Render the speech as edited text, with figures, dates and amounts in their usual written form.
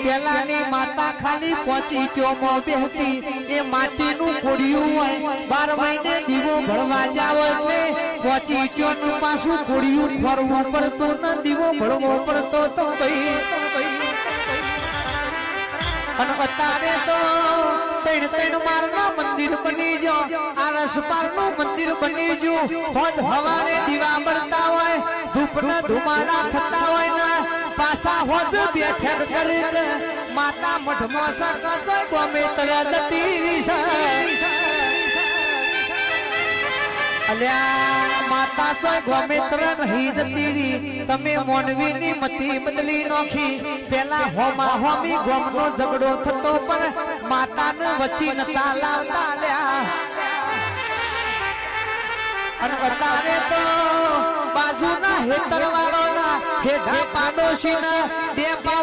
પેલાની માતા ખાલી પહોંચી ચોમાં બેહતી એ માટીનું કોડિયું હોય 12 મહિને દીવો ભળવા જાવ એટલે પહોંચી ચોનું પાછું કોડિયું ફરવું પડતું ને દીવો ભળવો પડતો તો ભાઈ અને અત્યારે તો ત્રણ મારના મંદિર બની ગયો આરસ પારનું મંદિર બની ગયું હોજ હવાલે દીવા બળતા હોય ધૂપના ધુમાડા થતા હોય ને પાછા હોજ બેઠક કરીને માતા મઠમાં સકતો ગમે તરતી અલ્યા માતા ચોય ગમે તર નહીં જતી રી તમે મોનવીની મતી બદલી નોખી પેલા હોમા હોમી ગોમનો ઝઘડો થતો પણ માતાને વચ્ચી નતા લાવતા લ્યા અને અત્યારે તો બાજુના હેતરવાળોના હેઠા પાડોશીના બે પાવડો